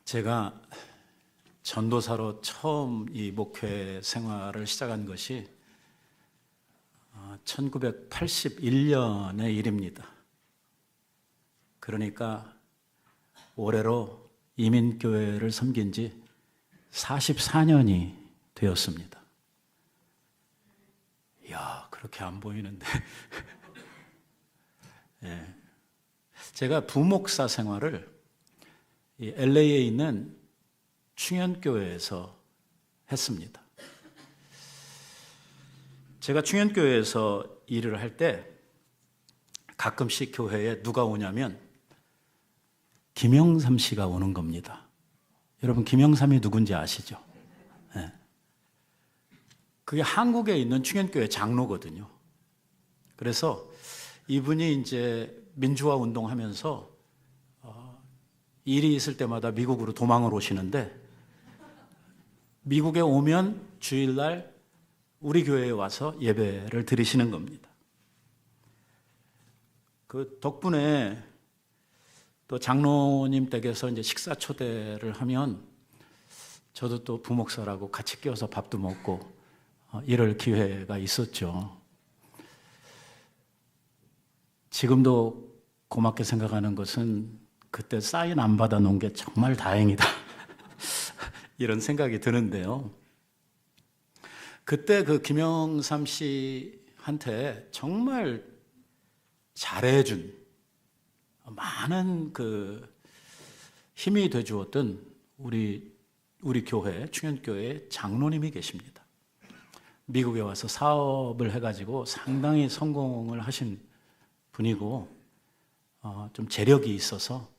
제가 전도사로 처음 이 목회 생활을 시작한 것이 1981년의 일입니다. 그러니까 올해로 이민교회를 섬긴 지 44년이 되었습니다. 이야, 그렇게 안 보이는데. 예. 제가 부목사 생활을 이 LA에 있는 충현교회에서 했습니다. 제가 충현교회에서 일을 할 때 가끔씩 교회에 누가 오냐면 김영삼 씨가 오는 겁니다. 여러분, 김영삼이 누군지 아시죠? 네. 그게 한국에 있는 충현교회 장로거든요. 그래서 이분이 이제 민주화 운동하면서 일이 있을 때마다 미국으로 도망을 오시는데, 미국에 오면 주일날 우리 교회에 와서 예배를 드리시는 겁니다. 그 덕분에 또 장로님 댁에서 이제 식사 초대를 하면 저도 또 부목사라고 같이 껴서 밥도 먹고 이럴 기회가 있었죠. 지금도 고맙게 생각하는 것은 그때 사인 안 받아 놓은 게 정말 다행이다 이런 생각이 드는데요. 그때 그 김영삼 씨한테 정말 잘해준, 많은 그 힘이 돼 주었던 우리 교회, 충현교회 장로님이 계십니다. 미국에 와서 사업을 해가지고 상당히 성공을 하신 분이고 좀 재력이 있어서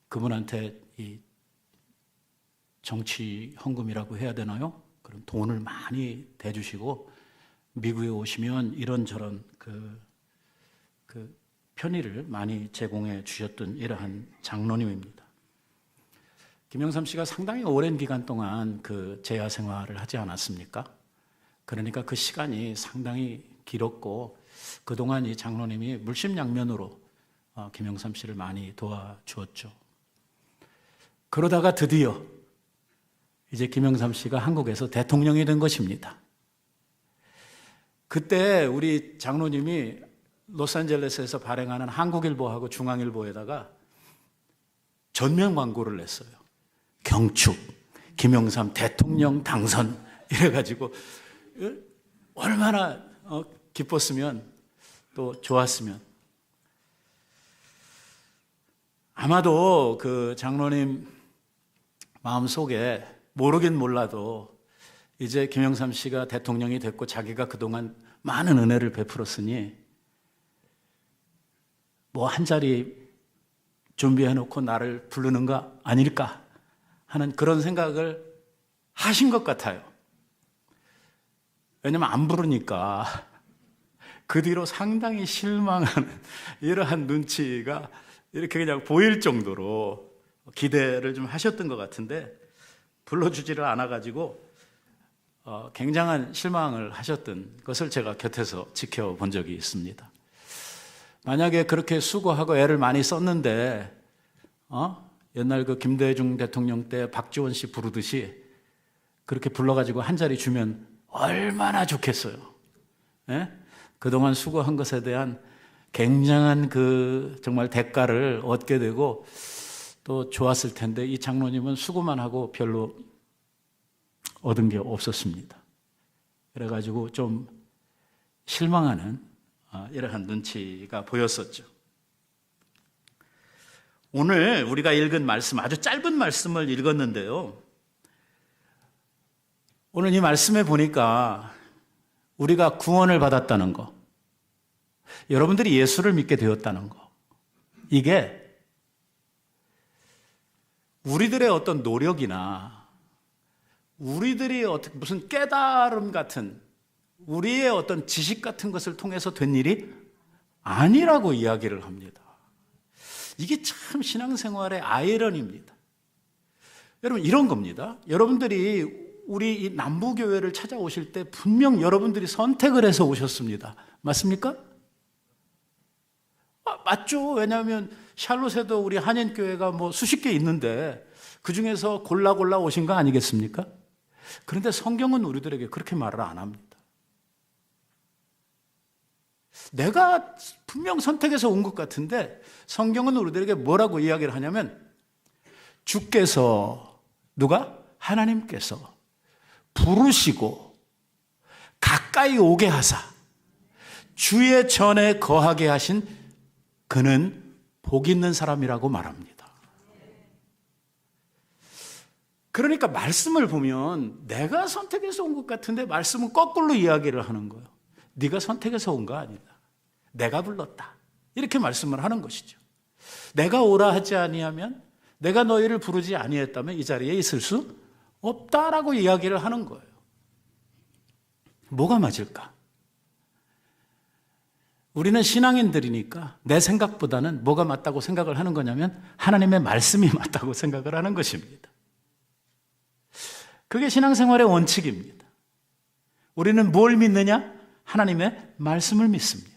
그분한테 이 정치 헌금이라고 해야 되나요? 그런 돈을 많이 대주시고 미국에 오시면 이런저런 그 편의를 많이 제공해 주셨던 이러한 장로님입니다. 김영삼 씨가 상당히 오랜 기간 동안 그 재야 생활을 하지 않았습니까? 그러니까 그 시간이 상당히 길었고 그동안 이 장로님이 물심양면으로 김영삼 씨를 많이 도와주었죠. 그러다가 드디어 이제 김영삼 씨가 한국에서 대통령이 된 것입니다. 그때 우리 장로님이 로스앤젤레스에서 발행하는 한국일보하고 중앙일보에다가 전면 광고를 냈어요. 경축, 김영삼 대통령 당선 이래가지고 얼마나 기뻤으면 또 좋았으면. 아마도 그 장로님 마음속에 모르긴 몰라도 이제 김영삼 씨가 대통령이 됐고 자기가 그동안 많은 은혜를 베풀었으니 뭐 한 자리 준비해놓고 나를 부르는 거 아닐까 하는 그런 생각을 하신 것 같아요. 왜냐면 안 부르니까 그 뒤로 상당히 실망하는 이러한 눈치가 이렇게 그냥 보일 정도로 기대를 좀 하셨던 것 같은데 불러주지를 않아가지고 굉장한 실망을 하셨던 것을 제가 곁에서 지켜본 적이 있습니다. 만약에 그렇게 수고하고 애를 많이 썼는데 옛날 그 김대중 대통령 때 박지원 씨 부르듯이 그렇게 불러가지고 한 자리 주면 얼마나 좋겠어요. 예? 그동안 수고한 것에 대한 굉장한 그 정말 대가를 얻게 되고 또 좋았을 텐데 이 장로님은 수고만 하고 별로 얻은 게 없었습니다. 그래가지고 좀 실망하는 이러한 눈치가 보였었죠. 오늘 우리가 읽은 말씀, 아주 짧은 말씀을 읽었는데요. 오늘 이 말씀에 보니까 우리가 구원을 받았다는 거, 여러분들이 예수를 믿게 되었다는 거, 이게 우리들의 어떤 노력이나 우리들이 무슨 깨달음 같은 우리의 어떤 지식 같은 것을 통해서 된 일이 아니라고 이야기를 합니다. 이게 참 신앙생활의 아이러니입니다. 여러분, 이런 겁니다. 여러분들이 우리 이 남부교회를 찾아오실 때 분명 여러분들이 선택을 해서 오셨습니다. 맞습니까? 맞죠. 왜냐하면 샬롯에도 우리 한인교회가 뭐 수십 개 있는데 그 중에서 골라 오신 거 아니겠습니까? 그런데 성경은 우리들에게 그렇게 말을 안 합니다. 내가 분명 선택해서 온 것 같은데 성경은 우리들에게 뭐라고 이야기를 하냐면 주께서, 누가? 하나님께서 부르시고 가까이 오게 하사 주의 전에 거하게 하신 그는 복 있는 사람이라고 말합니다. 그러니까 말씀을 보면 내가 선택해서 온 것 같은데 말씀은 거꾸로 이야기를 하는 거예요. 네가 선택해서 온 거 아니다. 내가 불렀다. 이렇게 말씀을 하는 것이죠. 내가 오라 하지 아니하면, 내가 너희를 부르지 아니했다면 이 자리에 있을 수 없다라고 이야기를 하는 거예요. 뭐가 맞을까? 우리는 신앙인들이니까 내 생각보다는 뭐가 맞다고 생각을 하는 거냐면 하나님의 말씀이 맞다고 생각을 하는 것입니다. 그게 신앙생활의 원칙입니다. 우리는 뭘 믿느냐? 하나님의 말씀을 믿습니다.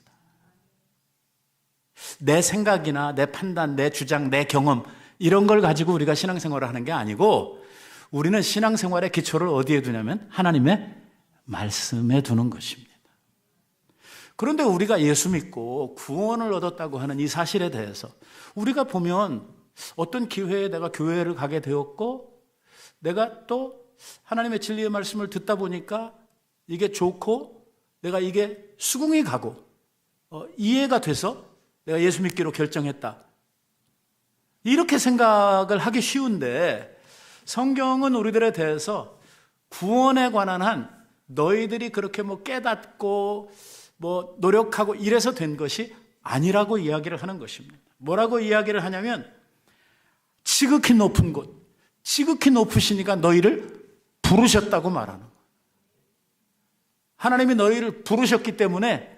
내 생각이나 내 판단, 내 주장, 내 경험 이런 걸 가지고 우리가 신앙생활을 하는 게 아니고 우리는 신앙생활의 기초를 어디에 두냐면 하나님의 말씀에 두는 것입니다. 그런데 우리가 예수 믿고 구원을 얻었다고 하는 이 사실에 대해서 우리가 보면 어떤 기회에 내가 교회를 가게 되었고 내가 또 하나님의 진리의 말씀을 듣다 보니까 이게 좋고 내가 이게 수긍이 가고 이해가 돼서 내가 예수 믿기로 결정했다. 이렇게 생각을 하기 쉬운데 성경은 우리들에 대해서 구원에 관한 한 너희들이 그렇게 뭐 깨닫고 뭐 노력하고 이래서 된 것이 아니라고 이야기를 하는 것입니다. 뭐라고 이야기를 하냐면 지극히 높은 곳, 지극히 높으시니까 너희를 부르셨다고 말하는 거예요. 하나님이 너희를 부르셨기 때문에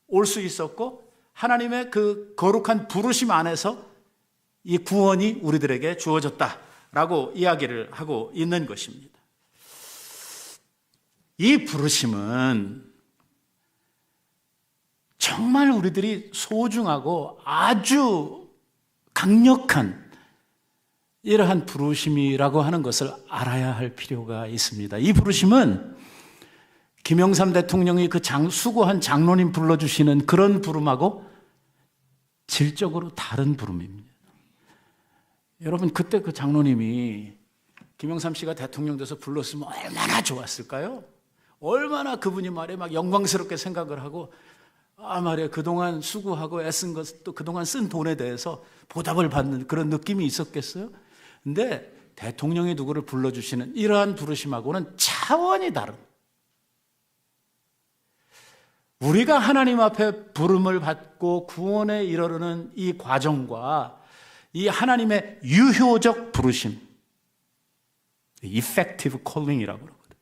올 수 있었고 하나님의 그 거룩한 부르심 안에서 이 구원이 우리들에게 주어졌다라고 이야기를 하고 있는 것입니다. 이 부르심은 정말 우리들이 소중하고 아주 강력한 이러한 부르심이라고 하는 것을 알아야 할 필요가 있습니다. 이 부르심은 김영삼 대통령이 그 수고한 장로님 불러주시는 그런 부름하고 질적으로 다른 부름입니다. 여러분, 그때 그 장로님이 김영삼 씨가 대통령 돼서 불렀으면 얼마나 좋았을까요? 얼마나 그분이 말에 막 영광스럽게 생각을 하고 말이야 그동안 수고하고 애쓴 것, 또 그동안 쓴 돈에 대해서 보답을 받는 그런 느낌이 있었겠어요? 근데 대통령이 누구를 불러주시는 이러한 부르심하고는 차원이 다른, 우리가 하나님 앞에 부름을 받고 구원에 이르르는 이 과정과 이 하나님의 유효적 부르심, effective calling이라고 그러거든요.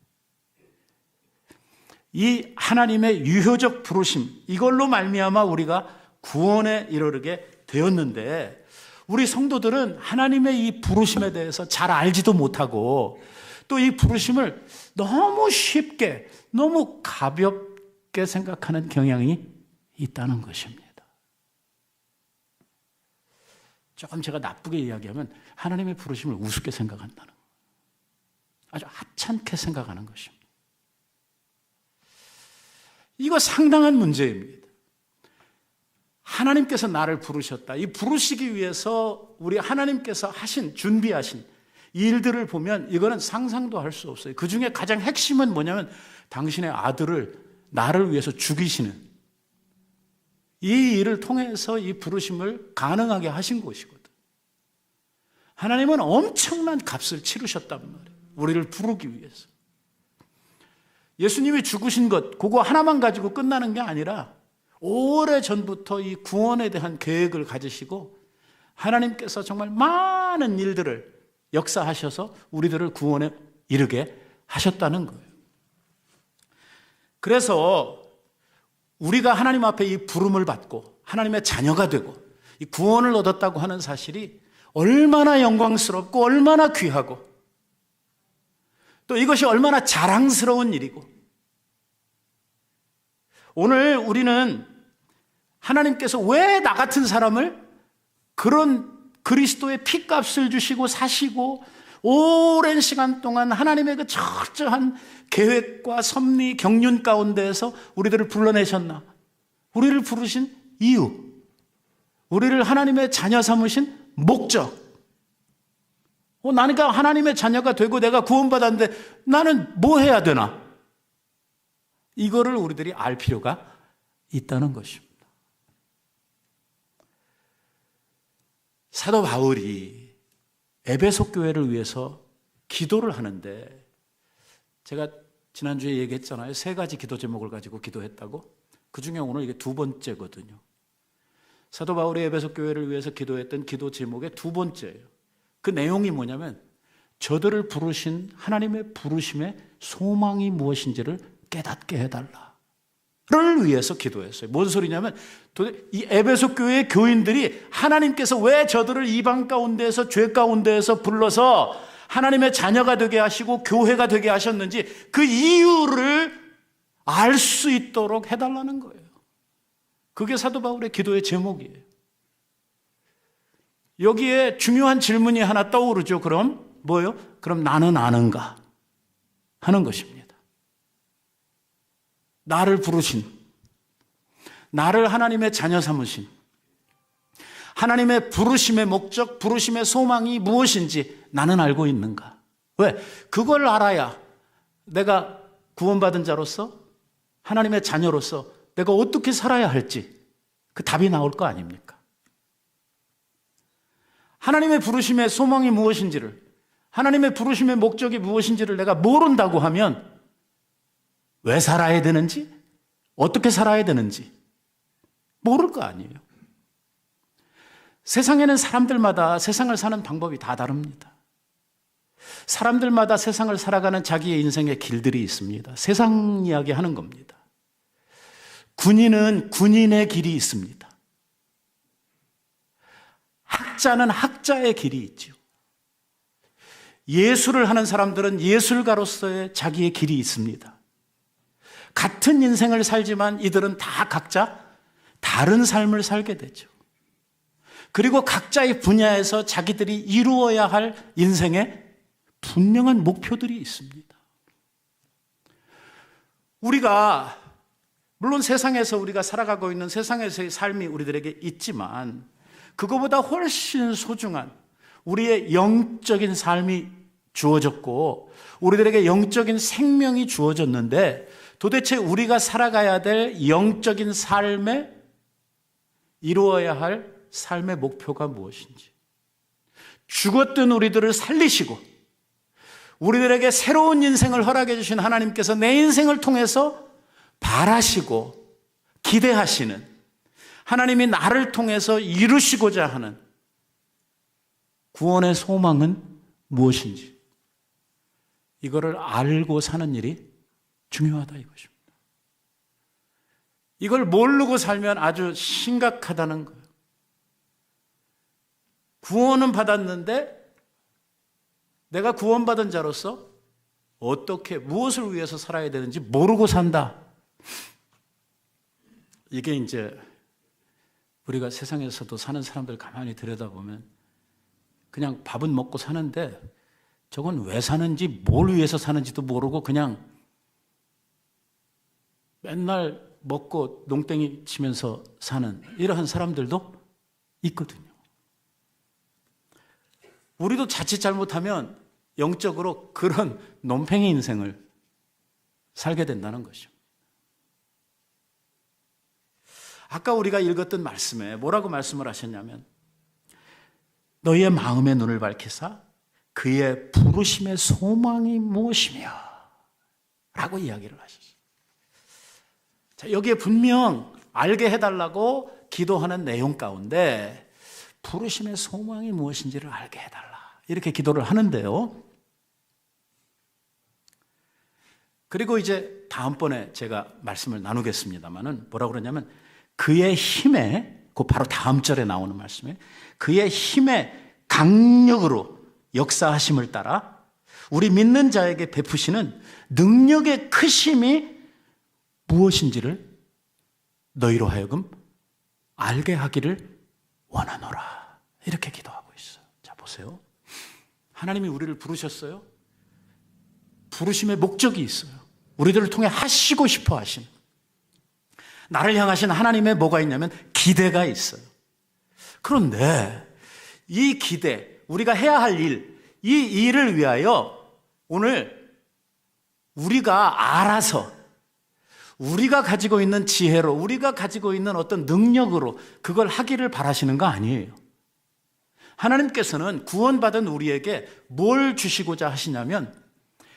이 하나님의 유효적 부르심, 이걸로 말미암아 우리가 구원에 이르르게 되었는데 우리 성도들은 하나님의 이 부르심에 대해서 잘 알지도 못하고 또 이 부르심을 너무 쉽게, 너무 가볍게 생각하는 경향이 있다는 것입니다. 조금 제가 나쁘게 이야기하면 하나님의 부르심을 우습게 생각한다는 거예요. 아주 하찮게 생각하는 것입니다. 이거 상당한 문제입니다. 하나님께서 나를 부르셨다. 이 부르시기 위해서 우리 하나님께서 준비하신 일들을 보면 이거는 상상도 할 수 없어요. 그 중에 가장 핵심은 뭐냐면 당신의 아들을 나를 위해서 죽이시는 이 일을 통해서 이 부르심을 가능하게 하신 것이거든. 하나님은 엄청난 값을 치르셨단 말이에요. 우리를 부르기 위해서. 예수님이 죽으신 것, 그거 하나만 가지고 끝나는 게 아니라 오래전부터 이 구원에 대한 계획을 가지시고 하나님께서 정말 많은 일들을 역사하셔서 우리들을 구원에 이르게 하셨다는 거예요. 그래서 우리가 하나님 앞에 이 부름을 받고 하나님의 자녀가 되고 이 구원을 얻었다고 하는 사실이 얼마나 영광스럽고 얼마나 귀하고 또 이것이 얼마나 자랑스러운 일이고, 오늘 우리는 하나님께서 왜 나 같은 사람을 그런 그리스도의 피값을 주시고 사시고 오랜 시간 동안 하나님의 그 철저한 계획과 섭리, 경륜 가운데에서 우리들을 불러내셨나? 우리를 부르신 이유, 우리를 하나님의 자녀 삼으신 목적. 나는 하나님의 자녀가 되고 내가 구원받았는데 나는 뭐 해야 되나? 이거를 우리들이 알 필요가 있다는 것입니다. 사도 바울이 에베소 교회를 위해서 기도를 하는데, 제가 지난주에 얘기했잖아요. 3가지 기도 제목을 가지고 기도했다고. 그 중에 오늘 이게 2번째거든요. 사도 바울이 에베소 교회를 위해서 기도했던 기도 제목의 2번째예요. 그 내용이 뭐냐면 저들을 부르신 하나님의 부르심의 소망이 무엇인지를 깨닫게 해달라 를 위해서 기도했어요. 뭔 소리냐면 이 에베소 교회의 교인들이 하나님께서 왜 저들을 이방 가운데에서 죄 가운데에서 불러서 하나님의 자녀가 되게 하시고 교회가 되게 하셨는지 그 이유를 알 수 있도록 해달라는 거예요. 그게 사도 바울의 기도의 제목이에요. 여기에 중요한 질문이 하나 떠오르죠. 그럼 뭐예요? 그럼 나는 아는가? 하는 것입니다. 나를 부르신, 나를 하나님의 자녀 삼으신, 하나님의 부르심의 목적, 부르심의 소망이 무엇인지 나는 알고 있는가? 왜? 그걸 알아야 내가 구원받은 자로서, 하나님의 자녀로서 내가 어떻게 살아야 할지 그 답이 나올 거 아닙니까? 하나님의 부르심의 소망이 무엇인지를, 하나님의 부르심의 목적이 무엇인지를 내가 모른다고 하면 왜 살아야 되는지, 어떻게 살아야 되는지 모를 거 아니에요. 세상에는 사람들마다 세상을 사는 방법이 다 다릅니다. 사람들마다 세상을 살아가는 자기의 인생의 길들이 있습니다. 세상 이야기 하는 겁니다. 군인은 군인의 길이 있습니다. 학자는 학자의 길이 있죠. 예술을 하는 사람들은 예술가로서의 자기의 길이 있습니다. 같은 인생을 살지만 이들은 다 각자 다른 삶을 살게 되죠. 그리고 각자의 분야에서 자기들이 이루어야 할 인생의 분명한 목표들이 있습니다. 우리가 물론 세상에서 우리가 살아가고 있는 세상에서의 삶이 우리들에게 있지만 그거보다 훨씬 소중한 우리의 영적인 삶이 주어졌고 우리들에게 영적인 생명이 주어졌는데 도대체 우리가 살아가야 될 영적인 삶에 이루어야 할 삶의 목표가 무엇인지, 죽었던 우리들을 살리시고 우리들에게 새로운 인생을 허락해 주신 하나님께서 내 인생을 통해서 바라시고 기대하시는, 하나님이 나를 통해서 이루시고자 하는 구원의 소망은 무엇인지, 이거를 알고 사는 일이 중요하다 이것입니다. 이걸 모르고 살면 아주 심각하다는 거예요. 구원은 받았는데 내가 구원받은 자로서 어떻게, 무엇을 위해서 살아야 되는지 모르고 산다. 이게 이제 우리가 세상에서도 사는 사람들 가만히 들여다보면 그냥 밥은 먹고 사는데 저건 왜 사는지, 뭘 위해서 사는지도 모르고 그냥 맨날 먹고 농땡이 치면서 사는 이러한 사람들도 있거든요. 우리도 자칫 잘못하면 영적으로 그런 논팽이 인생을 살게 된다는 것이죠. 아까 우리가 읽었던 말씀에 뭐라고 말씀을 하셨냐면 너희의 마음의 눈을 밝히사 그의 부르심의 소망이 무엇이며 라고 이야기를 하셨어요. 자, 여기에 분명 알게 해달라고 기도하는 내용 가운데 부르심의 소망이 무엇인지를 알게 해달라 이렇게 기도를 하는데요. 그리고 이제 다음번에 제가 말씀을 나누겠습니다만은 뭐라고 그러냐면 그의 힘에, 그 바로 다음 절에 나오는 말씀에 그의 힘의 강력으로 역사하심을 따라 우리 믿는 자에게 베푸시는 능력의 크심이 무엇인지를 너희로 하여금 알게 하기를 원하노라 이렇게 기도하고 있어요. 자, 보세요. 하나님이 우리를 부르셨어요. 부르심의 목적이 있어요. 우리들을 통해 하시고 싶어 하시는. 나를 향하신 하나님의 뭐가 있냐면 기대가 있어요. 그런데 이 기대, 우리가 해야 할 일, 이 일을 위하여 오늘 우리가 알아서 우리가 가지고 있는 지혜로, 우리가 가지고 있는 어떤 능력으로 그걸 하기를 바라시는 거 아니에요. 하나님께서는 구원받은 우리에게 뭘 주시고자 하시냐면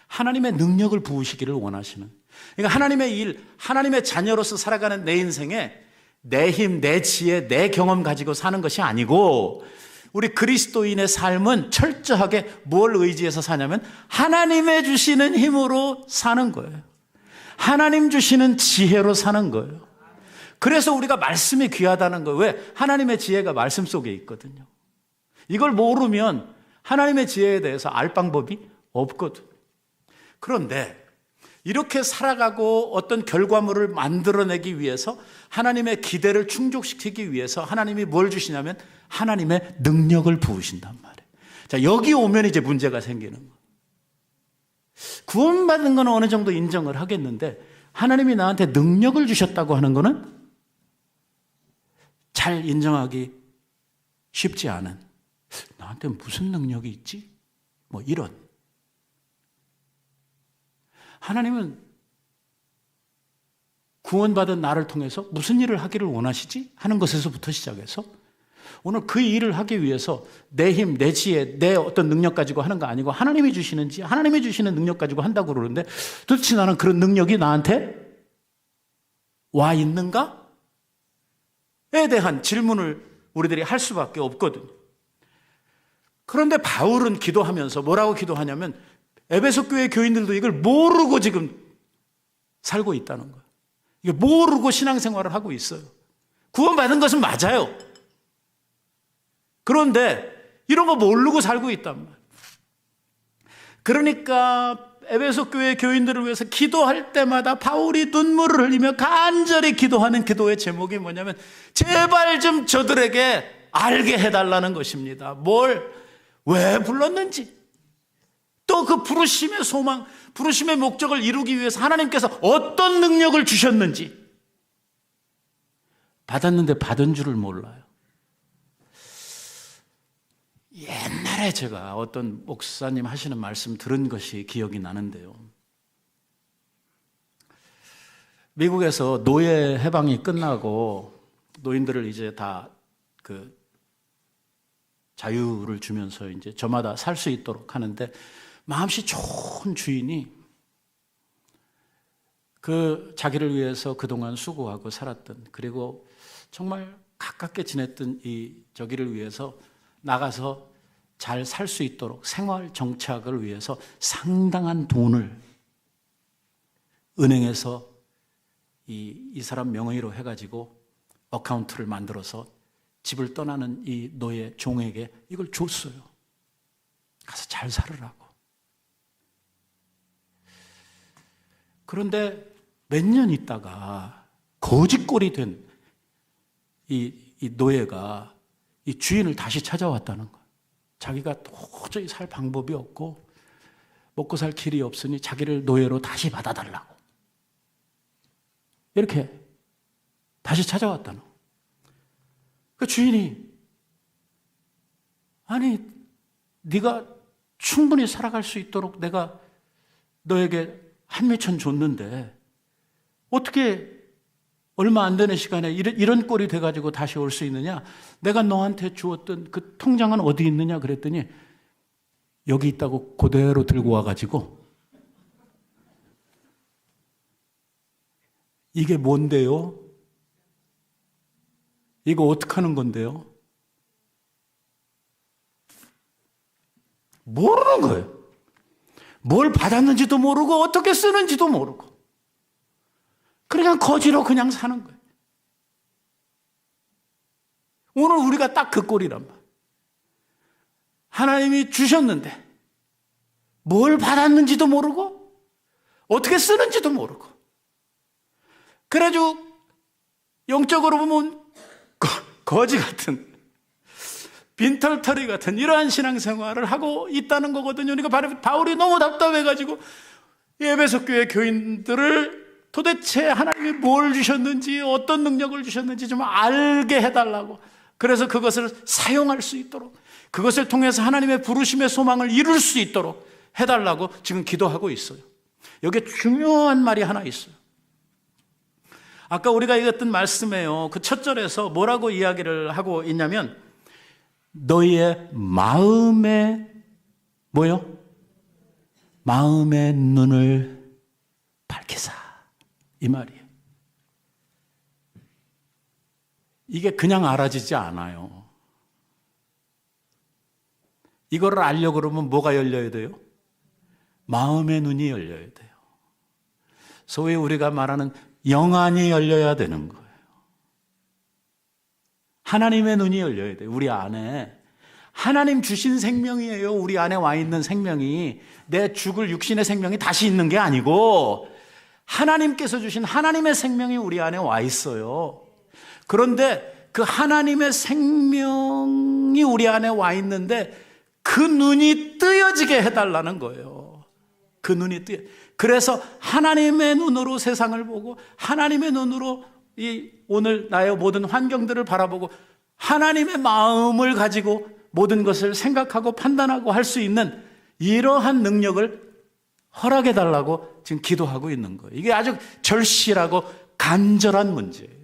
하나님의 능력을 부으시기를 원하시는. 그러니까 하나님의 일, 하나님의 자녀로서 살아가는 내 인생에 내 힘, 내 지혜, 내 경험 가지고 사는 것이 아니고 우리 그리스도인의 삶은 철저하게 뭘 의지해서 사냐면 하나님의 주시는 힘으로 사는 거예요. 하나님 주시는 지혜로 사는 거예요. 그래서 우리가 말씀이 귀하다는 거예요. 왜? 하나님의 지혜가 말씀 속에 있거든요. 이걸 모르면 하나님의 지혜에 대해서 알 방법이 없거든. 그런데 이렇게 살아가고 어떤 결과물을 만들어내기 위해서 하나님의 기대를 충족시키기 위해서 하나님이 뭘 주시냐면 하나님의 능력을 부으신단 말이에요. 자, 여기 오면 이제 문제가 생기는 거예요. 구원받은 건 어느 정도 인정을 하겠는데 하나님이 나한테 능력을 주셨다고 하는 거는 잘 인정하기 쉽지 않은, 나한테 무슨 능력이 있지? 뭐 이런. 하나님은 구원받은 나를 통해서 무슨 일을 하기를 원하시지? 하는 것에서부터 시작해서 오늘 그 일을 하기 위해서 내 힘, 내 지혜, 내 어떤 능력 가지고 하는 거 아니고 하나님이 주시는지, 하나님이 주시는 능력 가지고 한다고 그러는데 도대체 나는 그런 능력이 나한테 와 있는가? 에 대한 질문을 우리들이 할 수밖에 없거든요. 그런데 바울은 기도하면서 뭐라고 기도하냐면 에베소 교회 교인들도 이걸 모르고 지금 살고 있다는 거예요. 이게 모르고 신앙생활을 하고 있어요. 구원받은 것은 맞아요. 그런데 이런 거 모르고 살고 있단 말이에요. 그러니까 에베소 교회 교인들을 위해서 기도할 때마다 바울이 눈물을 흘리며 간절히 기도하는 기도의 제목이 뭐냐면 제발 좀 저들에게 알게 해달라는 것입니다. 왜 불렀는지, 또 그 부르심의 소망, 부르심의 목적을 이루기 위해서 하나님께서 어떤 능력을 주셨는지, 받았는데 받은 줄을 몰라요. 옛날에 제가 어떤 목사님 하시는 말씀 들은 것이 기억이 나는데요. 미국에서 노예 해방이 끝나고 노인들을 이제 다 그 자유를 주면서 이제 저마다 살 수 있도록 하는데 마음씨 좋은 주인이 그 자기를 위해서 그동안 수고하고 살았던, 그리고 정말 가깝게 지냈던 이 저기를 위해서 나가서 잘 살 수 있도록 생활 정착을 위해서 상당한 돈을 은행에서 이 사람 명의로 해가지고 어카운트를 만들어서 집을 떠나는 이 노예 종에게 이걸 줬어요. 가서 잘 살으라고. 그런데 몇 년 있다가 거지꼴이 된 이 노예가 이 주인을 다시 찾아왔다는 거예요. 자기가 도저히 살 방법이 없고 먹고 살 길이 없으니 자기를 노예로 다시 받아달라고. 이렇게 다시 찾아왔다는 거예요. 그 주인이, 아니 네가 충분히 살아갈 수 있도록 내가 너에게 한미천 줬는데 어떻게 얼마 안 되는 시간에 이런 꼴이 돼가지고 다시 올 수 있느냐? 내가 너한테 주었던 그 통장은 어디 있느냐? 그랬더니 여기 있다고 그대로 들고 와가지고, 이게 뭔데요? 이거 어떻게 하는 건데요? 모르는 거예요. 뭘 받았는지도 모르고 어떻게 쓰는지도 모르고 그냥 거지로 그냥 사는 거예요. 오늘 우리가 딱 그 꼴이란 말. 하나님이 주셨는데 뭘 받았는지도 모르고 어떻게 쓰는지도 모르고, 그래가지고 영적으로 보면 거지 같은, 빈털터리 같은 이러한 신앙생활을 하고 있다는 거거든요. 그러니까 바울이 너무 답답해가지고 에베소 교회 교인들을 도대체 하나님이 뭘 주셨는지, 어떤 능력을 주셨는지 좀 알게 해달라고, 그래서 그것을 사용할 수 있도록, 그것을 통해서 하나님의 부르심의 소망을 이룰 수 있도록 해달라고 지금 기도하고 있어요. 여기에 중요한 말이 하나 있어요. 아까 우리가 읽었던 말씀에요, 그 첫 절에서 뭐라고 이야기를 하고 있냐면, 너희의 마음의 뭐요? 마음의 눈을 밝히사, 이 말이에요. 이게 그냥 알아지지 않아요. 이거를 알려고 그러면 뭐가 열려야 돼요? 마음의 눈이 열려야 돼요. 소위 우리가 말하는 영안이 열려야 되는 거예요. 하나님의 눈이 열려야 돼요. 우리 안에 하나님 주신 생명이에요. 우리 안에 와 있는 생명이 내 죽을 육신의 생명이 다시 있는 게 아니고 하나님께서 주신 하나님의 생명이 우리 안에 와 있어요. 그런데 그 하나님의 생명이 우리 안에 와 있는데 그 눈이 뜨여지게 해달라는 거예요. 그 눈이 그래서 하나님의 눈으로 세상을 보고 하나님의 눈으로 이 오늘 나의 모든 환경들을 바라보고 하나님의 마음을 가지고 모든 것을 생각하고 판단하고 할 수 있는 이러한 능력을 허락해 달라고 지금 기도하고 있는 거예요. 이게 아주 절실하고 간절한 문제예요.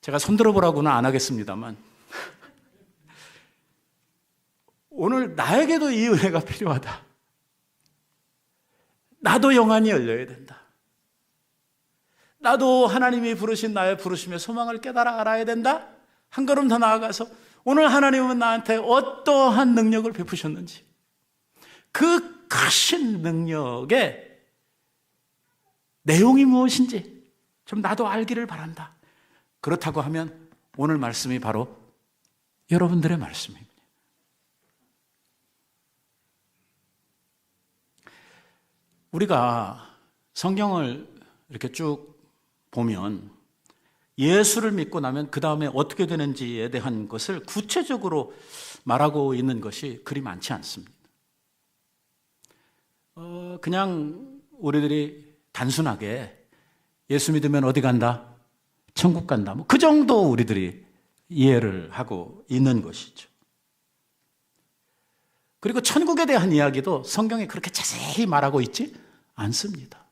제가 손들어 보라고는 안 하겠습니다만 오늘 나에게도 이 은혜가 필요하다. 나도 영안이 열려야 된다. 나도 하나님이 부르신 나의 부르심의 소망을 깨달아 알아야 된다. 한 걸음 더 나아가서 오늘 하나님은 나한테 어떠한 능력을 베푸셨는지, 그 크신 능력의 내용이 무엇인지 좀 나도 알기를 바란다. 그렇다고 하면 오늘 말씀이 바로 여러분들의 말씀입니다. 우리가 성경을 이렇게 쭉 보면 예수를 믿고 나면 그 다음에 어떻게 되는지에 대한 것을 구체적으로 말하고 있는 것이 그리 많지 않습니다. 그냥 우리들이 단순하게 예수 믿으면 어디 간다? 천국 간다. 뭐 그 정도 우리들이 이해를 하고 있는 것이죠. 그리고 천국에 대한 이야기도 성경에 그렇게 자세히 말하고 있지 않습니다.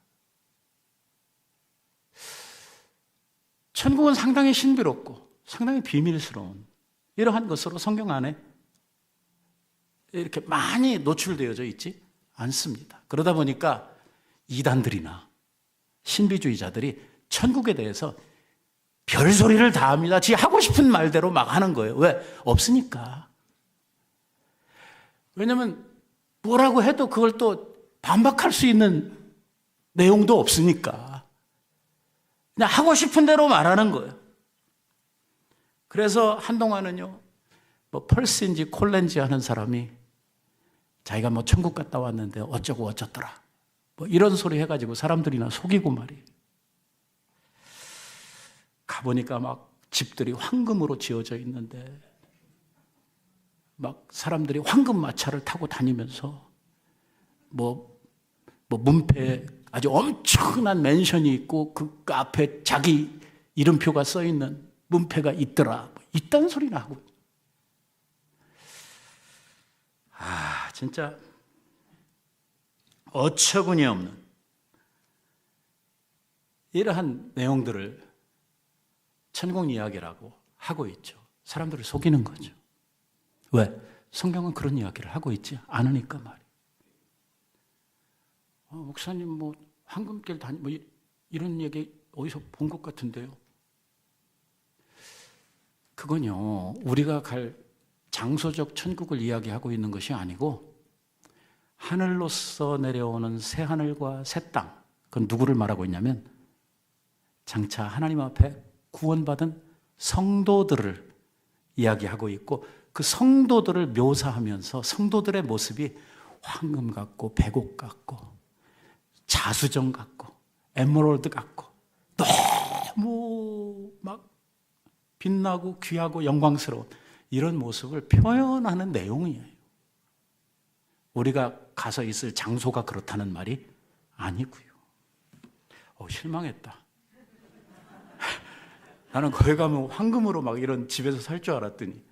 천국은 상당히 신비롭고 상당히 비밀스러운 이러한 것으로 성경 안에 이렇게 많이 노출되어져 있지 않습니다. 그러다 보니까 이단들이나 신비주의자들이 천국에 대해서 별소리를 다 합니다. 지 하고 싶은 말대로 막 하는 거예요. 왜? 없으니까. 왜냐하면 뭐라고 해도 그걸 또 반박할 수 있는 내용도 없으니까 그냥 하고 싶은 대로 말하는 거예요. 그래서 한동안은요, 뭐 펄스인지 콜렌지 하는 사람이 자기가 뭐 천국 갔다 왔는데 어쩌고 어쩌더라, 뭐 이런 소리 해가지고 사람들이나 속이고 말이에요. 가보니까 막 집들이 황금으로 지어져 있는데 막 사람들이 황금 마차를 타고 다니면서 뭐 문패에 아주 엄청난 맨션이 있고 그 앞에 자기 이름표가 써 있는 문패가 있더라, 뭐 이딴 소리나 하고. 진짜 어처구니 없는 이러한 내용들을 천국 이야기라고 하고 있죠. 사람들을 속이는 거죠. 왜? 성경은 그런 이야기를 하고 있지 않으니까 말이에요. 목사님 뭐 황금길 뭐 이런 얘기 어디서 본 것 같은데요. 그건요, 우리가 갈 장소적 천국을 이야기하고 있는 것이 아니고 하늘로서 내려오는 새 하늘과 새 땅, 그건 누구를 말하고 있냐면 장차 하나님 앞에 구원받은 성도들을 이야기하고 있고, 그 성도들을 묘사하면서 성도들의 모습이 황금 같고 백옥 같고 자수정 같고 에메랄드 같고 너무 막 빛나고 귀하고 영광스러운 이런 모습을 표현하는 내용이에요. 우리가 가서 있을 장소가 그렇다는 말이 아니고요. 실망했다. 나는 거기 가면 황금으로 막 이런 집에서 살 줄 알았더니.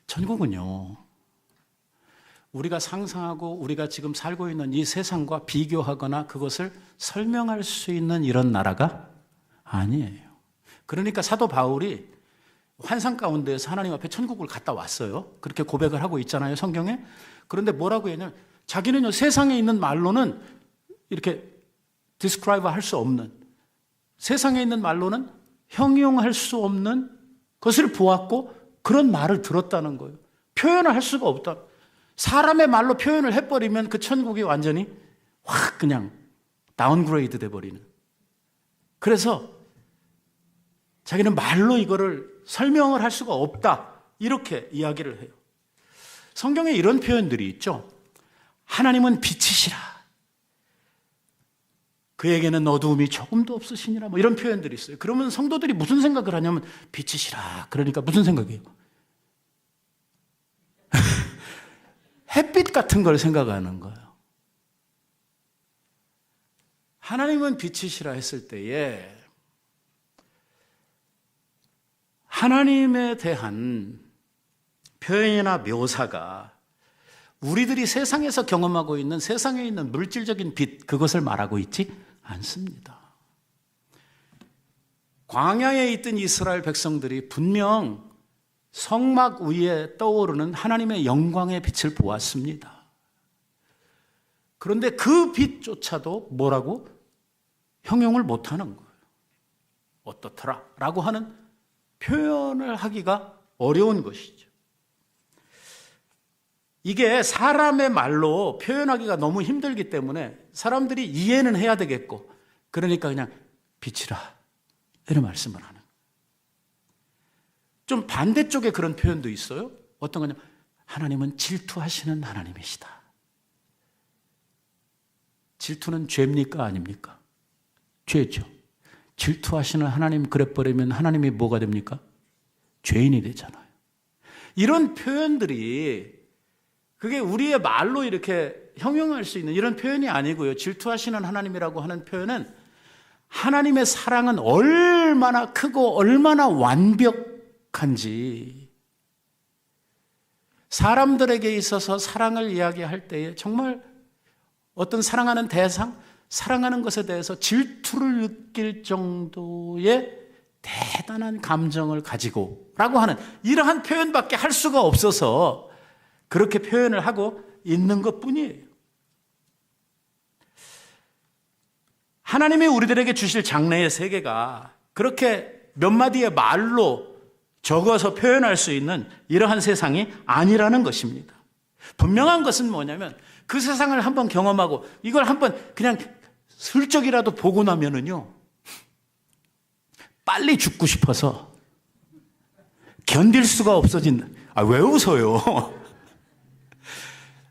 천국은요, 우리가 상상하고 우리가 지금 살고 있는 이 세상과 비교하거나 그것을 설명할 수 있는 이런 나라가 아니에요. 그러니까 사도 바울이 환상 가운데에서 하나님 앞에 천국을 갔다 왔어요. 그렇게 고백을 하고 있잖아요, 성경에. 그런데 뭐라고 했냐면 자기는요, 세상에 있는 말로는 이렇게 describe 할 수 없는, 세상에 있는 말로는 형용할 수 없는 것을 보았고 그런 말을 들었다는 거예요. 표현을 할 수가 없다. 사람의 말로 표현을 해버리면 그 천국이 완전히 확 그냥 다운그레이드 돼버리는. 그래서 자기는 말로 이거를 설명을 할 수가 없다, 이렇게 이야기를 해요. 성경에 이런 표현들이 있죠. 하나님은 빛이시라, 그에게는 어두움이 조금도 없으시니라, 뭐 이런 표현들이 있어요. 그러면 성도들이 무슨 생각을 하냐면 빛이시라, 그러니까 무슨 생각이에요? 햇빛 같은 걸 생각하는 거예요. 하나님은 빛이시라 했을 때에 하나님에 대한 표현이나 묘사가 우리들이 세상에서 경험하고 있는 세상에 있는 물질적인 빛, 그것을 말하고 있지 않습니다. 광야에 있던 이스라엘 백성들이 분명 성막 위에 떠오르는 하나님의 영광의 빛을 보았습니다. 그런데 그 빛조차도 뭐라고? 형용을 못하는 거예요. 어떻더라? 라고 하는 표현을 하기가 어려운 것이죠. 이게 사람의 말로 표현하기가 너무 힘들기 때문에 사람들이 이해는 해야 되겠고, 그러니까 그냥 빛이라 이런 말씀을 하는. 좀 반대쪽에 그런 표현도 있어요. 어떤 거냐면 하나님은 질투하시는 하나님이시다. 질투는 죄입니까 아닙니까? 죄죠. 질투하시는 하나님 그래버리면 하나님이 뭐가 됩니까? 죄인이 되잖아요. 이런 표현들이 그게 우리의 말로 이렇게 형용할 수 있는 이런 표현이 아니고요. 질투하시는 하나님이라고 하는 표현은 하나님의 사랑은 얼마나 크고 얼마나 완벽한지, 사람들에게 있어서 사랑을 이야기할 때에 정말 어떤 사랑하는 대상, 사랑하는 것에 대해서 질투를 느낄 정도의 대단한 감정을 가지고 라고 하는 이러한 표현밖에 할 수가 없어서 그렇게 표현을 하고 있는 것뿐이에요. 하나님이 우리들에게 주실 장래의 세계가 그렇게 몇 마디의 말로 적어서 표현할 수 있는 이러한 세상이 아니라는 것입니다. 분명한 것은 뭐냐면 그 세상을 한번 경험하고 이걸 한번 그냥 슬쩍이라도 보고 나면은요, 빨리 죽고 싶어서 견딜 수가 없어진다. 왜 웃어요?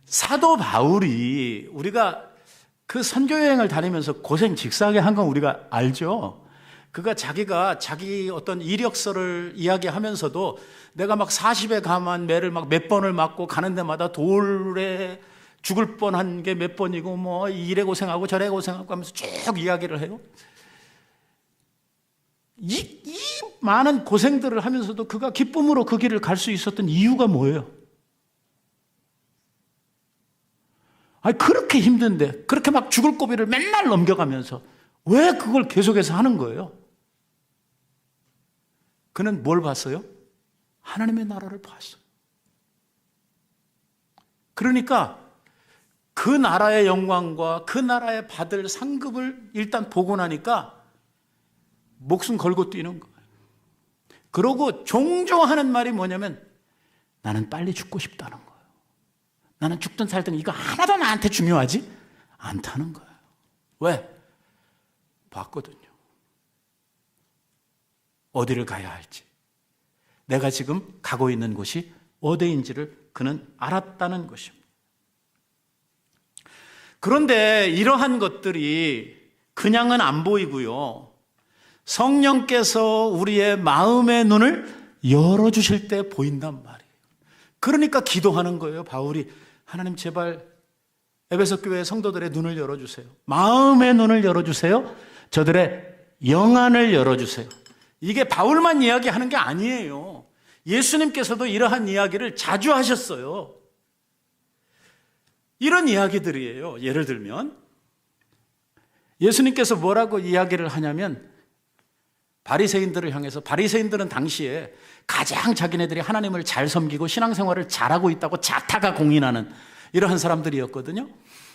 사도 바울이 우리가 그 선교여행을 다니면서 고생 직사하게 한 건 우리가 알죠? 그가 자기가 자기 어떤 이력서를 이야기하면서도 내가 막 40에 감한 매를 막 몇 번을 맞고 가는 데마다 돌에 죽을 뻔한 게 몇 번이고 뭐 이래 고생하고 저래 고생하고 하면서 쭉 이야기를 해요. 이 많은 고생들을 하면서도 그가 기쁨으로 그 길을 갈 수 있었던 이유가 뭐예요? 아니, 그렇게 힘든데 그렇게 막 죽을 고비를 맨날 넘겨가면서 왜 그걸 계속해서 하는 거예요? 그는 뭘 봤어요? 하나님의 나라를 봤어요. 그러니까 그 나라의 영광과 그 나라에 받을 상급을 일단 보고 나니까 목숨 걸고 뛰는 거예요. 그러고 종종 하는 말이 뭐냐면 나는 빨리 죽고 싶다는 거예요. 나는 죽든 살든 이거 하나도 나한테 중요하지 않다는 거예요. 왜? 봤거든요. 어디를 가야 할지, 내가 지금 가고 있는 곳이 어디인지를 그는 알았다는 것입니다. 그런데 이러한 것들이 그냥은 안 보이고요. 성령께서 우리의 마음의 눈을 열어주실 때 보인단 말이에요. 그러니까 기도하는 거예요. 바울이 하나님 제발 에베소 교회 성도들의 눈을 열어주세요. 마음의 눈을 열어주세요. 저들의 영안을 열어주세요. 이게 바울만 이야기하는 게 아니에요. 예수님께서도 이러한 이야기를 자주 하셨어요. 이런 이야기들이에요. 예를 들면 예수님께서 뭐라고 이야기를 하냐면 바리새인들을 향해서, 바리새인들은 당시에 가장 자기네들이 하나님을 잘 섬기고 신앙생활을 잘하고 있다고 자타가 공인하는 이러한 사람들이었거든요.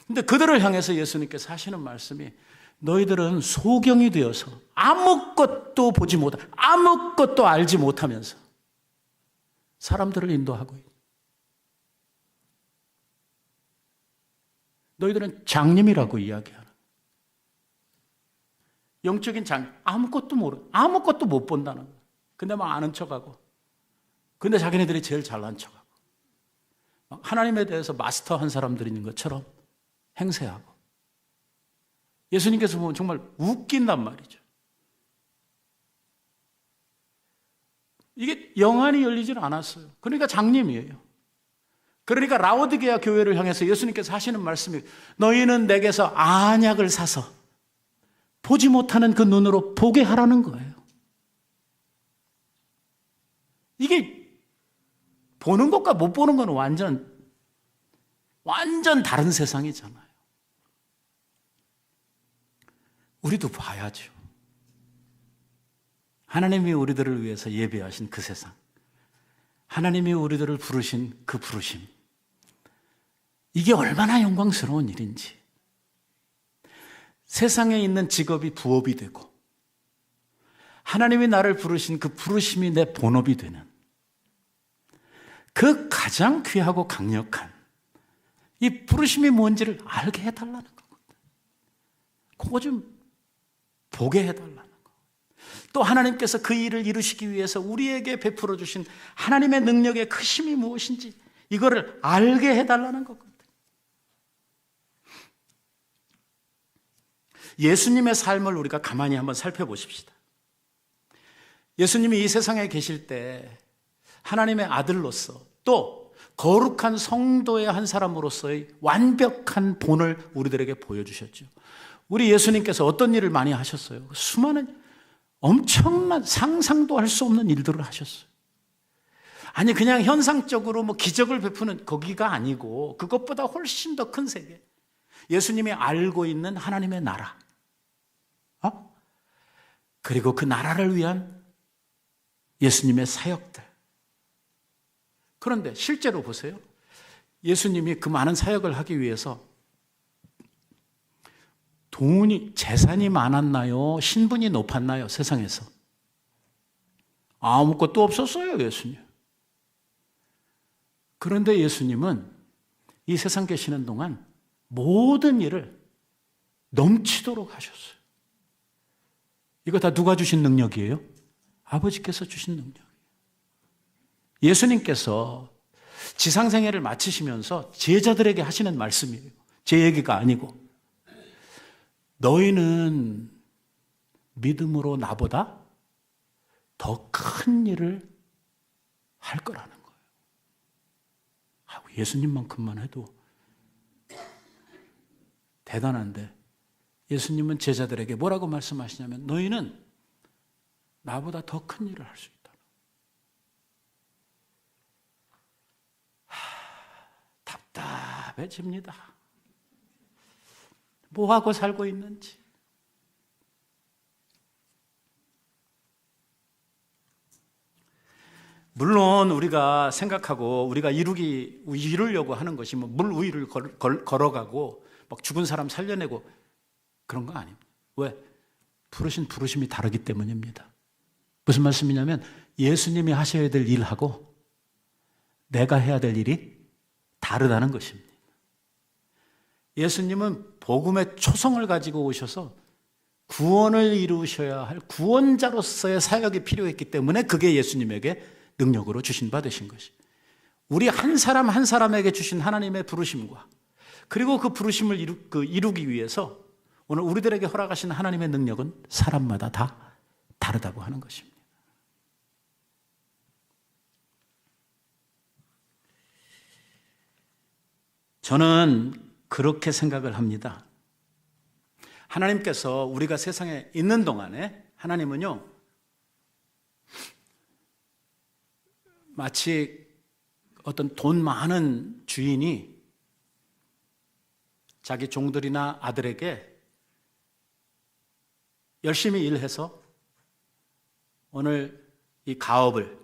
근데 그들을 향해서 예수님께서 하시는 말씀이 너희들은 소경이 되어서 아무것도 보지 못하고 아무것도 알지 못하면서 사람들을 인도하고 있다. 너희들은 장님이라고 이야기하는, 영적인 장, 아무것도 모르, 아무것도 못 본다는 거야. 근데 막 아는 척하고, 근데 자기네들이 제일 잘난 척하고, 하나님에 대해서 마스터한 사람들인 것처럼 행세하고. 예수님께서 보면 정말 웃긴단 말이죠. 이게 영안이 열리질 않았어요. 그러니까 장님이에요. 그러니까 라오디게아 교회를 향해서 예수님께서 하시는 말씀이 너희는 내게서 안약을 사서 보지 못하는 그 눈으로 보게 하라는 거예요. 이게 보는 것과 못 보는 건 완전 다른 세상이잖아요. 우리도 봐야죠. 하나님이 우리들을 위해서 예배하신 그 세상, 하나님이 우리들을 부르신 그 부르심, 이게 얼마나 영광스러운 일인지. 세상에 있는 직업이 부업이 되고 하나님이 나를 부르신 그 부르심이 내 본업이 되는 그 가장 귀하고 강력한 이 부르심이 뭔지를 알게 해달라는 거거든. 그거 좀 보게 해달라는 거. 또 하나님께서 그 일을 이루시기 위해서 우리에게 베풀어 주신 하나님의 능력의 크심이 무엇인지 이거를 알게 해달라는 거거든. 예수님의 삶을 우리가 가만히 한번 살펴보십시다. 예수님이 이 세상에 계실 때 하나님의 아들로서 또 거룩한 성도의 한 사람으로서의 완벽한 본을 우리들에게 보여주셨죠. 우리 예수님께서 어떤 일을 많이 하셨어요? 수많은 엄청난 상상도 할 수 없는 일들을 하셨어요. 아니 그냥 현상적으로 뭐 기적을 베푸는 거기가 아니고 그것보다 훨씬 더 큰 세계, 예수님이 알고 있는 하나님의 나라, 그리고 그 나라를 위한 예수님의 사역들. 그런데 실제로 보세요. 예수님이 그 많은 사역을 하기 위해서 돈이, 재산이 많았나요? 신분이 높았나요? 세상에서 아무것도 없었어요, 예수님. 그런데 예수님은 이 세상 계시는 동안 모든 일을 넘치도록 하셨어요. 이거 다 누가 주신 능력이에요? 아버지께서 주신 능력이에요. 예수님께서 지상생애를 마치시면서 제자들에게 하시는 말씀이에요. 제 얘기가 아니고. 너희는 믿음으로 나보다 더 큰 일을 할 거라는 거예요. 예수님만큼만 해도 대단한데 예수님은 제자들에게 뭐라고 말씀하시냐면 너희는 나보다 더 큰 일을 할 수 있다. 답답해집니다. 뭐하고 살고 있는지. 물론 우리가 생각하고 우리가 이루려고 하는 것이 뭐 물 위를 걸어가고 막 죽은 사람 살려내고 그런 거 아닙니다. 왜? 부르심이 다르기 때문입니다. 무슨 말씀이냐면 예수님이 하셔야 될 일하고 내가 해야 될 일이 다르다는 것입니다. 예수님은 복음의 초성을 가지고 오셔서 구원을 이루셔야 할 구원자로서의 사역이 필요했기 때문에 그게 예수님에게 능력으로 주신 바 되신 것이. 우리 한 사람 한 사람에게 주신 하나님의 부르심과 그리고 그 부르심을 이루기 위해서 오늘 우리들에게 허락하신 하나님의 능력은 사람마다 다 다르다고 하는 것입니다. 저는 그렇게 생각을 합니다. 하나님께서 우리가 세상에 있는 동안에 하나님은요, 마치 어떤 돈 많은 주인이 자기 종들이나 아들에게 열심히 일해서 오늘 이 가업을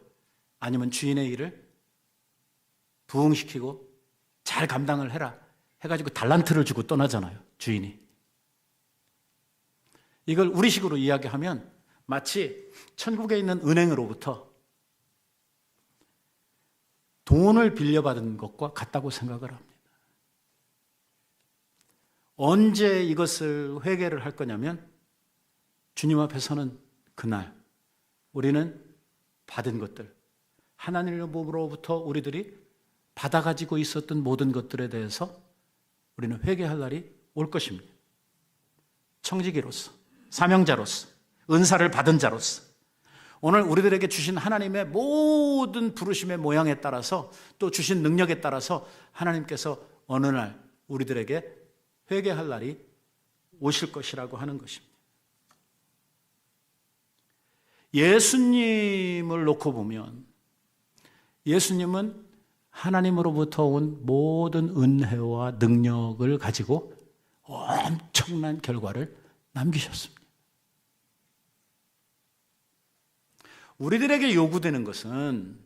아니면 주인의 일을 부응시키고 잘 감당을 해라 해가지고 달란트를 주고 떠나잖아요, 주인이. 이걸 우리식으로 이야기하면 마치 천국에 있는 은행으로부터 돈을 빌려받은 것과 같다고 생각을 합니다. 언제 이것을 회개를 할 거냐면 주님 앞에 서는 그날 우리는 받은 것들, 하나님으로부터 우리들이 받아가지고 있었던 모든 것들에 대해서 우리는 회개할 날이 올 것입니다. 청지기로서, 사명자로서, 은사를 받은 자로서 오늘 우리들에게 주신 하나님의 모든 부르심의 모양에 따라서 또 주신 능력에 따라서 하나님께서 어느 날 우리들에게 회개할 날이 오실 것이라고 하는 것입니다. 예수님을 놓고 보면 예수님은 하나님으로부터 온 모든 은혜와 능력을 가지고 엄청난 결과를 남기셨습니다. 우리들에게 요구되는 것은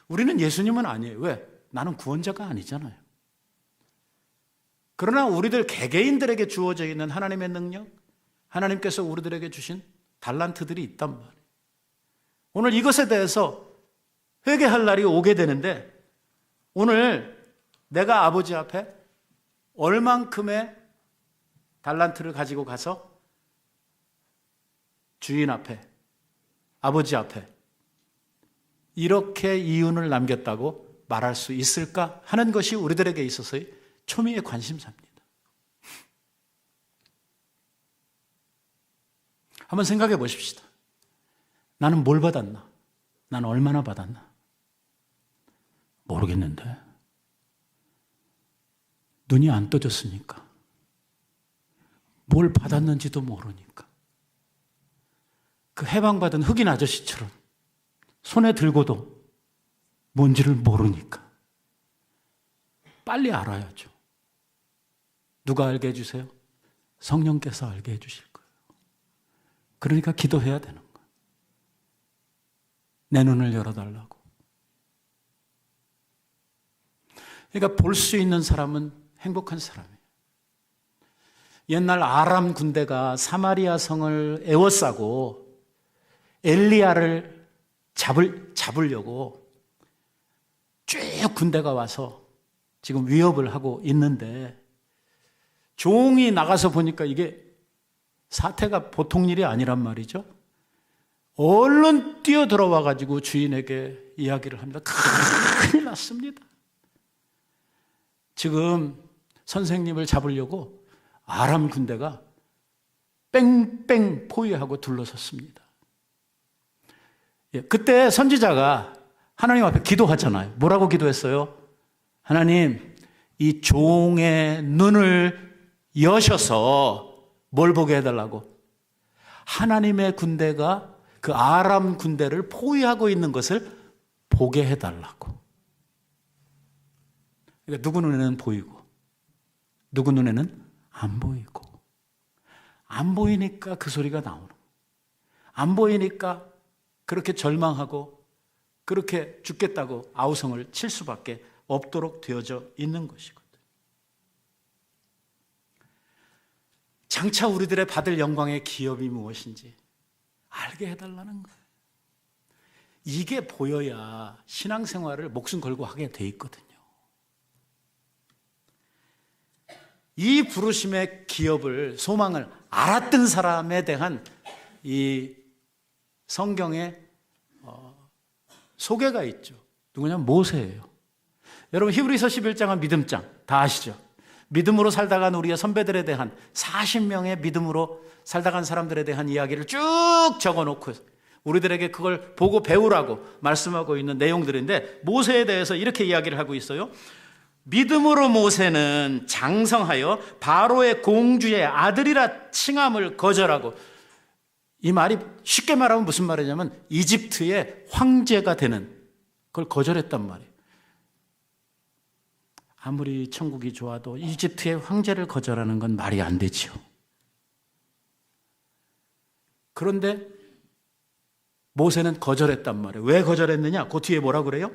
우리는 예수님은 아니에요. 왜? 나는 구원자가 아니잖아요. 그러나 우리들 개개인들에게 주어져 있는 하나님의 능력, 하나님께서 우리들에게 주신 달란트들이 있단 말이에요. 오늘 이것에 대해서 회개할 날이 오게 되는데 오늘 내가 아버지 앞에 얼만큼의 달란트를 가지고 가서 주인 앞에, 아버지 앞에 이렇게 이윤을 남겼다고 말할 수 있을까 하는 것이 우리들에게 있어서의 초미의 관심사입니다. 한번 생각해 보십시다. 나는 뭘 받았나? 나는 얼마나 받았나? 모르겠는데. 눈이 안 떠졌으니까. 뭘 받았는지도 모르니까. 그 해방받은 흑인 아저씨처럼 손에 들고도 뭔지를 모르니까. 빨리 알아야죠. 누가 알게 해주세요? 성령께서 알게 해주실 거예요. 그러니까 기도해야 되는 거예요. 내 눈을 열어달라고. 그러니까 볼 수 있는 사람은 행복한 사람이에요. 옛날 아람 군대가 사마리아 성을 에워싸고 엘리야를 잡으려고 쭉 군대가 와서 지금 위협을 하고 있는데 종이 나가서 보니까 이게 사태가 보통 일이 아니란 말이죠. 얼른 뛰어들어와 가지고 주인에게 이야기를 합니다. 큰일 났습니다. 지금 선생님을 잡으려고 아람 군대가 뺑뺑 포위하고 둘러섰습니다. 그때 선지자가 하나님 앞에 기도하잖아요. 뭐라고 기도했어요? 하나님, 이 종의 눈을 여셔서 뭘 보게 해달라고? 하나님의 군대가 그 아람 군대를 포위하고 있는 것을 보게 해달라고. 그러니까 누구 눈에는 보이고 누구 눈에는 안 보이고, 안 보이니까 그 소리가 나오는 거예요. 안 보이니까 그렇게 절망하고 그렇게 죽겠다고 아우성을 칠 수밖에 없도록 되어져 있는 것이거든요. 장차 우리들의 받을 영광의 기업이 무엇인지 알게 해달라는 거예요. 이게 보여야 신앙생활을 목숨 걸고 하게 돼 있거든요. 이 부르심의 기업을, 소망을 알았던 사람에 대한 이 성경의 소개가 있죠. 누구냐면 모세예요. 여러분 히브리서 11장은 믿음장 다 아시죠? 믿음으로 살다간 우리의 선배들에 대한 40명의 믿음으로 살다간 사람들에 대한 이야기를 쭉 적어놓고 우리들에게 그걸 보고 배우라고 말씀하고 있는 내용들인데, 모세에 대해서 이렇게 이야기를 하고 있어요. 믿음으로 모세는 장성하여 바로의 공주의 아들이라 칭함을 거절하고, 이 말이 쉽게 말하면 무슨 말이냐면 이집트의 황제가 되는 그걸 거절했단 말이에요. 아무리 천국이 좋아도 이집트의 황제를 거절하는 건 말이 안 되죠. 그런데 모세는 거절했단 말이에요. 왜 거절했느냐? 그 뒤에 뭐라고 그래요?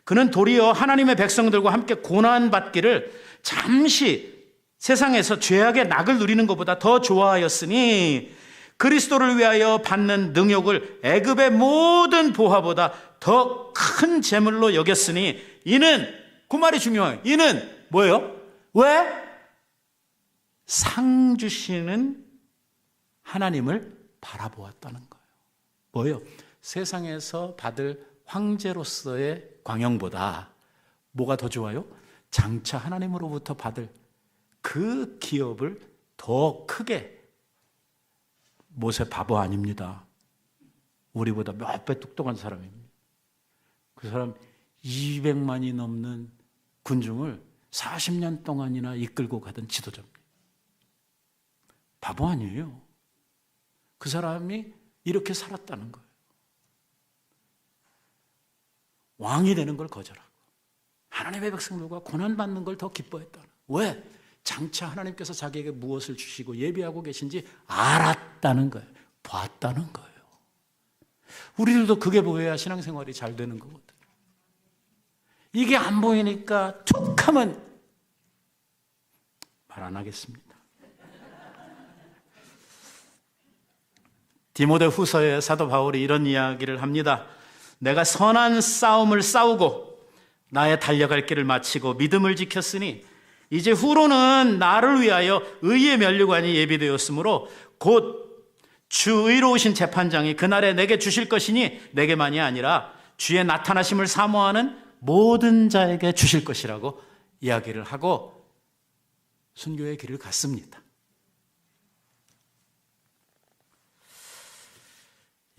그는 도리어 하나님의 백성들과 함께 고난받기를 잠시 세상에서 죄악의 낙을 누리는 것보다 더 좋아하였으니 그리스도를 위하여 받는 능욕을 애굽의 모든 보화보다 더 큰 재물로 여겼으니, 이는, 그 말이 중요해요. 이는 뭐예요? 왜? 상 주시는 하나님을 바라보았다는 거예요. 뭐예요? 세상에서 받을 황제로서의 광영보다 뭐가 더 좋아요? 장차 하나님으로부터 받을 그 기업을 더 크게. 모세 바보 아닙니다. 우리보다 몇 배 똑똑한 사람입니다. 그 사람 200만이 넘는 군중을 40년 동안이나 이끌고 가던 지도자입니다. 바보 아니에요. 그 사람이 이렇게 살았다는 거예요. 왕이 되는 걸 거절하고 하나님의 백성들과 고난받는 걸 더 기뻐했다는 거예요. 왜? 장차 하나님께서 자기에게 무엇을 주시고 예비하고 계신지 알았다는 거예요. 봤다는 거예요. 우리들도 그게 보여야 신앙생활이 잘 되는 거거든요. 이게 안 보이니까 툭 하면 말 안 하겠습니다. 디모데 후서에 사도 바울이 이런 이야기를 합니다. 내가 선한 싸움을 싸우고 나의 달려갈 길을 마치고 믿음을 지켰으니 이제 후로는 나를 위하여 의의 면류관이 예비되었으므로 곧 주 의로우신 재판장이 그날에 내게 주실 것이니 내게만이 아니라 주의 나타나심을 사모하는 모든 자에게 주실 것이라고 이야기를 하고 순교의 길을 갔습니다.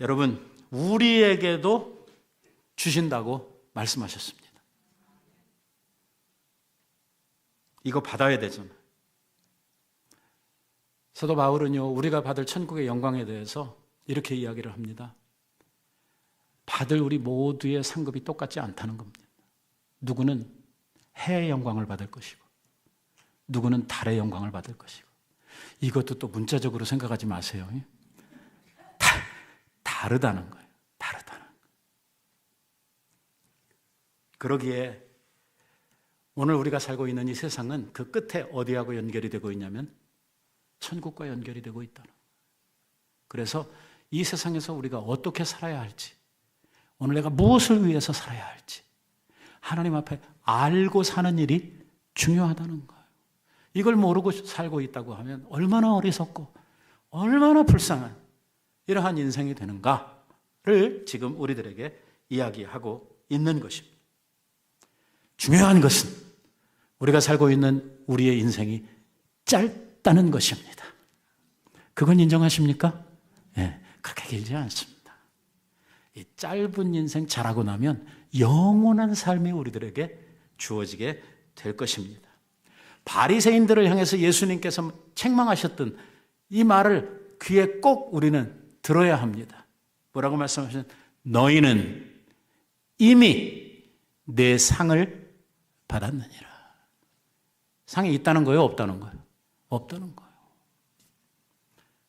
여러분, 우리에게도 주신다고 말씀하셨습니다. 이거 받아야 되잖아요. 사도 바울은요, 우리가 받을 천국의 영광에 대해서 이렇게 이야기를 합니다. 받을 우리 모두의 상급이 똑같지 않다는 겁니다. 누구는 해의 영광을 받을 것이고 누구는 달의 영광을 받을 것이고, 이것도 또 문자적으로 생각하지 마세요. 다르다는 거예요. 다르다는 거예요. 그러기에 오늘 우리가 살고 있는 이 세상은 그 끝에 어디하고 연결이 되고 있냐면 천국과 연결이 되고 있다는 거예요. 그래서 이 세상에서 우리가 어떻게 살아야 할지, 오늘 내가 무엇을 위해서 살아야 할지 하나님 앞에 알고 사는 일이 중요하다는 거예요. 이걸 모르고 살고 있다고 하면 얼마나 어리석고 얼마나 불쌍한 이러한 인생이 되는가를 지금 우리들에게 이야기하고 있는 것입니다. 중요한 것은 우리가 살고 있는 우리의 인생이 짧다는 것입니다. 그건 인정하십니까? 네, 그렇게 길지 않습니다. 이 짧은 인생 잘하고 나면 영원한 삶이 우리들에게 주어지게 될 것입니다. 바리새인들을 향해서 예수님께서 책망하셨던 이 말을 귀에 꼭 우리는 들어야 합니다. 뭐라고 말씀하셨냐면 너희는 이미 내 상을 받았느니라. 상이 있다는 거예요? 없다는 거예요? 없다는 거예요.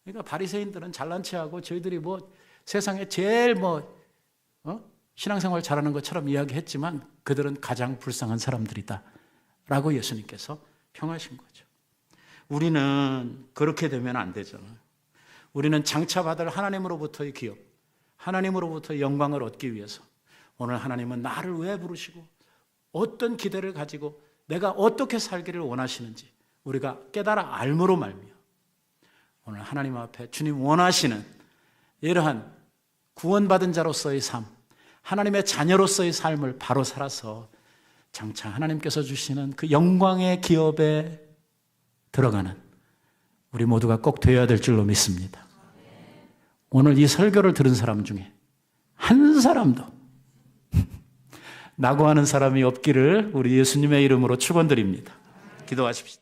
그러니까 바리새인들은 잘난 체하고 저희들이 뭐 세상에 제일 신앙생활 잘하는 것처럼 이야기했지만 그들은 가장 불쌍한 사람들이다 라고 예수님께서 평하신 거죠. 우리는 그렇게 되면 안 되잖아요. 우리는 장차 받을 하나님으로부터의 기업, 하나님으로부터의 영광을 얻기 위해서 오늘 하나님은 나를 왜 부르시고 어떤 기대를 가지고 내가 어떻게 살기를 원하시는지 우리가 깨달아 알므로 말미암아 오늘 하나님 앞에 주님 원하시는 이러한 구원받은 자로서의 삶, 하나님의 자녀로서의 삶을 바로 살아서 장차 하나님께서 주시는 그 영광의 기업에 들어가는 우리 모두가 꼭 되어야 될 줄로 믿습니다. 오늘 이 설교를 들은 사람 중에 한 사람도 낙오하는 사람이 없기를 우리 예수님의 이름으로 축원드립니다. 기도하십시다.